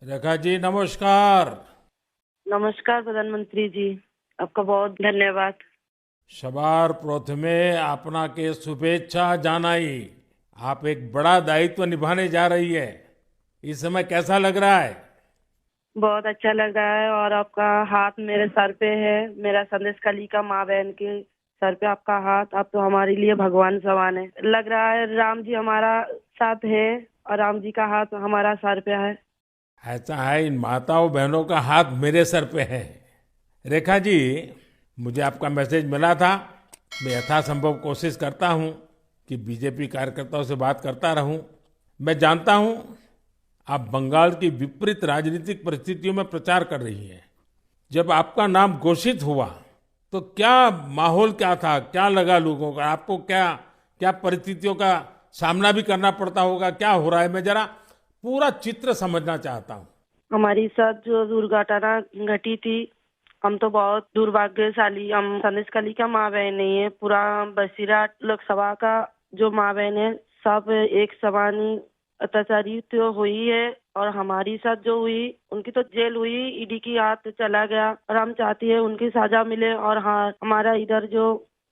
रेखा जी नमस्कार। नमस्कार प्रधानमंत्री जी। आपका बहुत धन्यवाद। सबार प्रथमे आपनाके शुभेच्छा जानाई। आप एक बड़ा दायित्व निभाने जा रही है। इस समय कैसा लग रहा है? बहुत अच्छा लग रहा है और आपका हाथ मेरे सर पे है। मेरा संदेश कली का माँ बहन के सर पे आपका हाथ। आप तो हमारे लिए भगवान समान है। लग रहा है राम जी हमारा साथ है और राम जी का हाथ हमारा सर पे है। ऐसा है, इन माताओं बहनों का हाथ मेरे सर पे है। रेखा जी, मुझे आपका मैसेज मिला था। मैं यथासंभव कोशिश करता हूँ कि बीजेपी कार्यकर्ताओं से बात करता रहूं। मैं जानता हूँ आप बंगाल की विपरीत राजनीतिक परिस्थितियों में प्रचार कर रही हैं। जब आपका नाम घोषित हुआ तो क्या माहौल क्या था, क्या लगा लोगों का? आपको क्या क्या परिस्थितियों का सामना भी करना पड़ता होगा? क्या हो रहा है, मैं जरा पूरा चित्र समझना चाहता हूँ। हमारी साथ जो दुर्घटना घटी थी, हम तो बहुत दुर्भाग्यशाली। हम संदेश कली का माँ बहन नहीं है, पूरा बसीरा लोकसभा का जो माँ बहन है, सब एक समान ही अत्याचारी तो हुई है। और हमारी साथ जो हुई, उनकी तो जेल हुई, ईडी की हाथ चला गया और हम चाहती है उनकी सजा मिले। और हाँ, हमारा इधर जो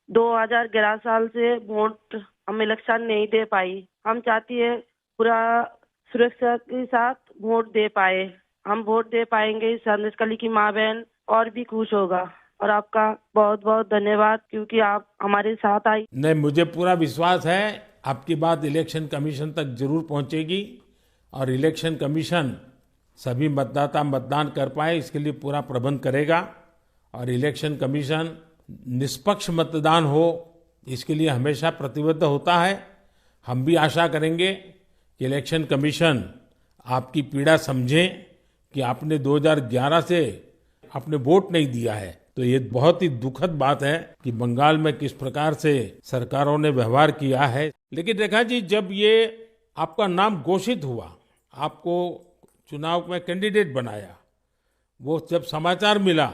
2011 साल से वोट हम इलेक्शन नहीं दे पाई, हम चाहती है पूरा सुरक्षा के साथ वोट दे पाए। हम वोट दे पाएंगे, संदेश कली की माँ बहन और भी खुश होगा। और आपका बहुत बहुत धन्यवाद, क्योंकि आप हमारे साथ आई। नहीं, मुझे पूरा विश्वास है आपकी बात इलेक्शन कमीशन तक जरूर पहुंचेगी और इलेक्शन कमीशन सभी मतदाता मतदान कर पाए इसके लिए पूरा प्रबंध करेगा। और इलेक्शन कमीशन निष्पक्ष मतदान हो इसके लिए हमेशा प्रतिबद्ध होता है। हम भी आशा करेंगे कि इलेक्शन कमीशन आपकी पीड़ा समझे कि आपने 2011 से आपने वोट नहीं दिया है। तो ये बहुत ही दुखद बात है कि बंगाल में किस प्रकार से सरकारों ने व्यवहार किया है। लेकिन रेखा जी, जब ये आपका नाम घोषित हुआ, आपको चुनाव में कैंडिडेट बनाया, वो जब समाचार मिला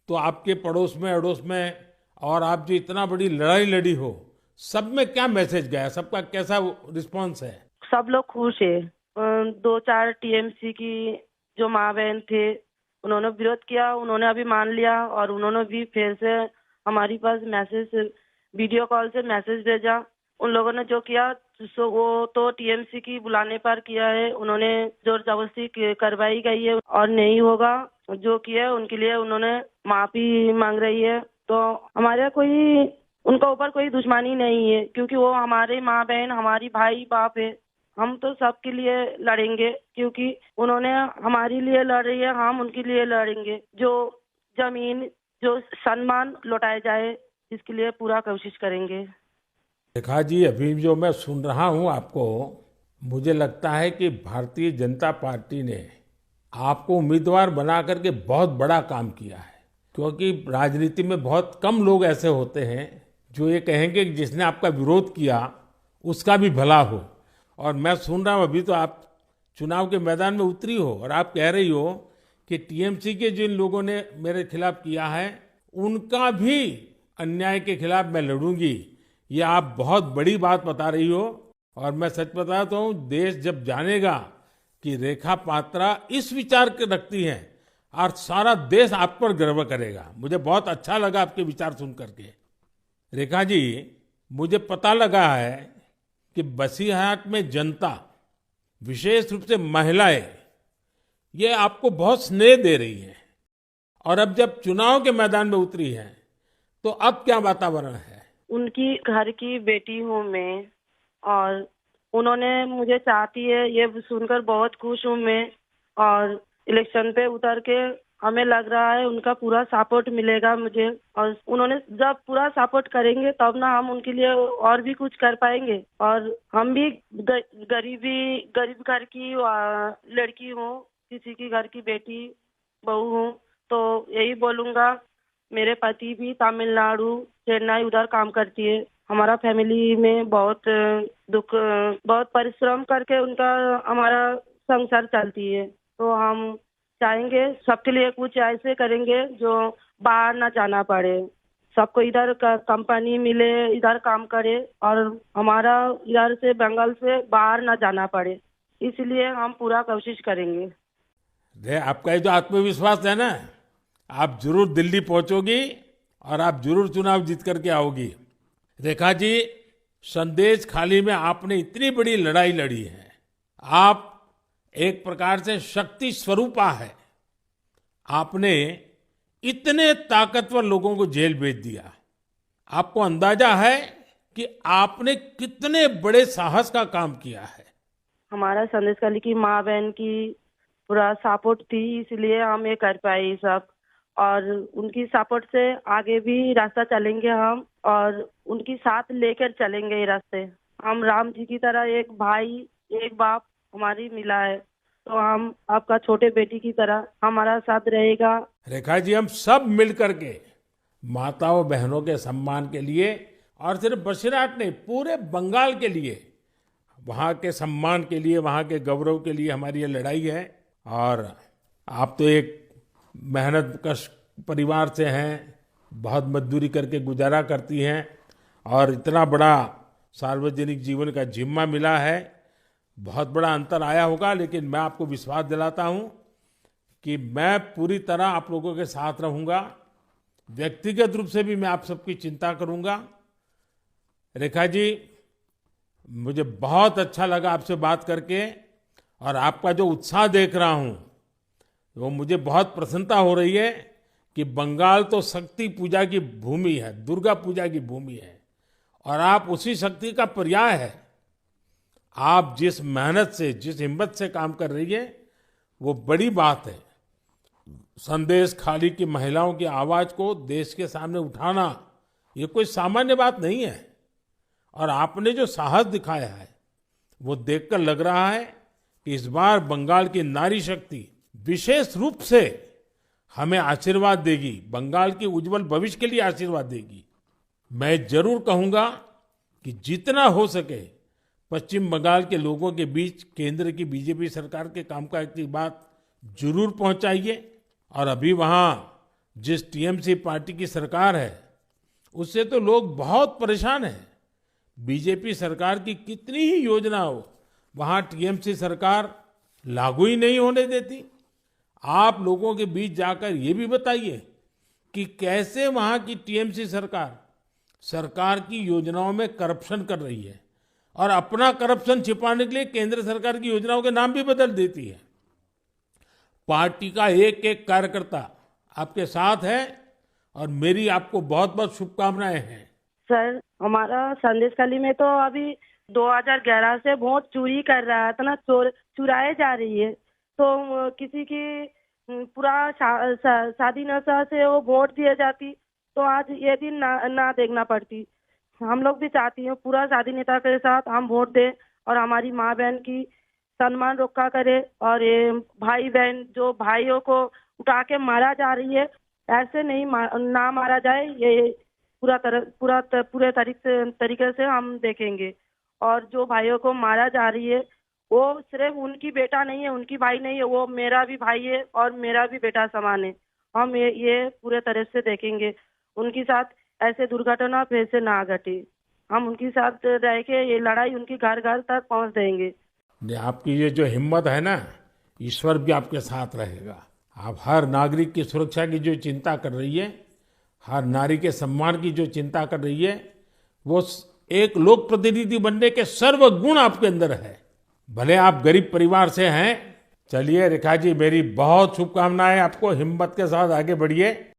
तो आपके पड़ोस में अड़ोस में और आप जो इतना बड़ी लड़ाई लड़ी हो, सब में क्या मैसेज गया? सबका कैसा रिस्पॉन्स है? सब लोग खुश है। दो चार टीएमसी की जो माँ बहन थे, उन्होंने विरोध किया, उन्होंने अभी मान लिया और उन्होंने भी फिर से हमारे पास मैसेज, वीडियो कॉल से मैसेज भेजा। उन लोगों ने जो किया सो वो तो टीएमसी की बुलाने पर किया है। उन्होंने जोर जबरदस्ती करवाई गई है और नहीं होगा। जो किया है उनके लिए उन्होंने माफी मांग रही है। तो हमारे कोई उनका ऊपर कोई दुश्मनी नहीं है, क्योंकि वो हमारे माँ बहन, हमारी भाई बाप है। हम तो सबके लिए लड़ेंगे, क्योंकि उन्होंने हमारे लिए लड़ रही है, हम उनके लिए लड़ेंगे। जो जमीन, जो सम्मान लौटाया जाए, इसके लिए पूरा कोशिश करेंगे। रेखा जी, अभी जो मैं सुन रहा हूं आपको, मुझे लगता है कि भारतीय जनता पार्टी ने आपको उम्मीदवार बना करके बहुत बड़ा काम किया है। क्योंकि राजनीति में बहुत कम लोग ऐसे होते हैं जो ये कहेंगे कि जिसने आपका विरोध किया उसका भी भला हो। और मैं सुन रहा हूं अभी तो आप चुनाव के मैदान में उतरी हो और आप कह रही हो कि टीएमसी के जिन लोगों ने मेरे खिलाफ किया है उनका भी अन्याय के खिलाफ मैं लड़ूंगी। ये आप बहुत बड़ी बात बता रही हो। और मैं सच बताता हूँ, देश जब जानेगा कि रेखा पात्रा इस विचार के रखती हैं और सारा देश आप पर गर्व करेगा। मुझे बहुत अच्छा लगा आपके विचार सुन करके। रेखा जी, मुझे पता लगा है कि बसीरहाट में जनता, विशेष रूप से महिलाएं, ये आपको बहुत स्नेह दे रही हैं। और अब जब चुनाव के मैदान में उतरी हैं तो अब क्या वातावरण है? उनकी घर की बेटी हूँ मैं, और उन्होंने मुझे चाहती है, ये सुनकर बहुत खुश हूँ मैं। और इलेक्शन पे उतर के हमें लग रहा है उनका पूरा सपोर्ट मिलेगा मुझे। और उन्होंने जब पूरा सपोर्ट करेंगे तब ना हम उनके लिए और भी कुछ कर पाएंगे। और हम भी गरीब घर की लड़की हूँ, किसी की घर की बेटी बहू हूँ। तो यही बोलूंगा, मेरे पति भी तमिलनाडु, चेन्नई उधर काम करती है। हमारा फैमिली में बहुत दुख, बहुत परिश्रम करके उनका हमारा संसार चलती है। तो हम चाहेंगे सबके लिए कुछ ऐसे करेंगे जो बाहर ना जाना पड़े, सबको इधर का कंपनी मिले, इधर काम करे और हमारा इधर से बंगाल से बाहर ना जाना पड़े। इसलिए हम पूरा कोशिश करेंगे। आपका ये जो आत्मविश्वास है ना, आप जरूर दिल्ली पहुंचोगी और आप जरूर चुनाव जीत करके आओगी। रेखा जी, संदेश खाली में आपने इतनी बड़ी लड़ाई लड़ी है। आप एक प्रकार से शक्ति स्वरूपा है। आपने इतने ताकतवर लोगों को जेल भेज दिया। आपको अंदाजा है कि आपने कितने बड़े साहस का काम किया है। हमारा संदेश खाली की माँ बहन की पूरा सपोर्ट थी, इसलिए हम ये कर पाए ये सब। और उनकी सपोर्ट से आगे भी रास्ता चलेंगे हम, और उनकी साथ लेकर चलेंगे ये रास्ते। हम राम जी की तरह एक भाई एक बाप हमारी मिला है, तो हम आपका छोटे बेटी की तरह हमारा साथ रहेगा। रेखा जी, हम सब मिलकर के माताओं बहनों के सम्मान के लिए, और सिर्फ बसीरहाट नहीं, पूरे बंगाल के लिए, वहाँ के सम्मान के लिए, वहाँ के गौरव के लिए हमारी ये लड़ाई है। और आप तो एक मेहनत कश परिवार से हैं, बहुत मजदूरी करके गुजारा करती हैं, और इतना बड़ा सार्वजनिक जीवन का जिम्मा मिला है। बहुत बड़ा अंतर आया होगा, लेकिन मैं आपको विश्वास दिलाता हूं कि मैं पूरी तरह आप लोगों के साथ रहूंगा। व्यक्तिगत रूप से भी मैं आप सबकी चिंता करूंगा। रेखा जी, मुझे बहुत अच्छा लगा आपसे बात करके, और आपका जो उत्साह देख रहा हूं वो मुझे बहुत प्रसन्नता हो रही है कि बंगाल तो शक्ति पूजा की भूमि है, दुर्गा पूजा की भूमि है, और आप उसी शक्ति का पर्याय है। आप जिस मेहनत से, जिस हिम्मत से काम कर रही है, वो बड़ी बात है। संदेश खाली की महिलाओं की आवाज को देश के सामने उठाना, ये कोई सामान्य बात नहीं है। और आपने जो साहस दिखाया है, वो देखकर लग रहा है कि इस बार बंगाल की नारी शक्ति विशेष रूप से हमें आशीर्वाद देगी, बंगाल के उज्जवल भविष्य के लिए आशीर्वाद देगी। मैं जरूर कहूंगा कि जितना हो सके पश्चिम बंगाल के लोगों के बीच केंद्र की बीजेपी सरकार के कामकाज की बात जरूर पहुंचाइए। और अभी वहां जिस टीएमसी पार्टी की सरकार है, उससे तो लोग बहुत परेशान हैं। बीजेपी सरकार की कितनी ही योजना हो, वहां टीएमसी सरकार लागू ही नहीं होने देती। आप लोगों के बीच जाकर ये भी बताइए कि कैसे वहां की टीएमसी सरकार की योजनाओं में करप्शन कर रही है, और अपना करप्शन छिपाने के लिए केंद्र सरकार की योजनाओं के नाम भी बदल देती है। पार्टी का एक एक कार्यकर्ता आपके साथ है, और मेरी आपको बहुत बहुत शुभकामनाएं हैं। सर, हमारा संदेश खाली में तो अभी 2011 से वोट चोरी कर रहा है, इतना चुराए जा रही है। तो किसी की पूरा शादी नशा से वो वोट दिए जाती, तो आज ये दिन ना देखना पड़ती। हम लोग भी चाहती हैं पूरा शादी नेता के साथ हम वोट दें, और हमारी माँ बहन की सम्मान रक्षा करे। और ये भाई बहन जो भाइयों को उठा के मारा जा रही है, ऐसे नहीं ना मारा जाए, ये पूरे तरीके से हम देखेंगे। और जो भाइयों को मारा जा रही है, वो सिर्फ उनकी बेटा नहीं है, उनकी भाई नहीं है, वो मेरा भी भाई है और मेरा भी बेटा समान है। हम ये पूरे तरह से देखेंगे, उनके साथ ऐसे दुर्घटना फिर से ना घटे। हम उनके साथ रह के ये लड़ाई उनकी घर घर तक पहुंच देंगे। आपकी ये जो हिम्मत है ना, ईश्वर भी आपके साथ रहेगा। आप हर नागरिक की सुरक्षा की जो चिंता कर रही है, हर नारी के सम्मान की जो चिंता कर रही है, वो एक लोक प्रतिनिधि बनने के सर्व गुण आपके अंदर है। भले आप गरीब परिवार से हैं। चलिए रेखा जी, मेरी बहुत शुभकामनाएं आपको। हिम्मत के साथ आगे बढ़िए।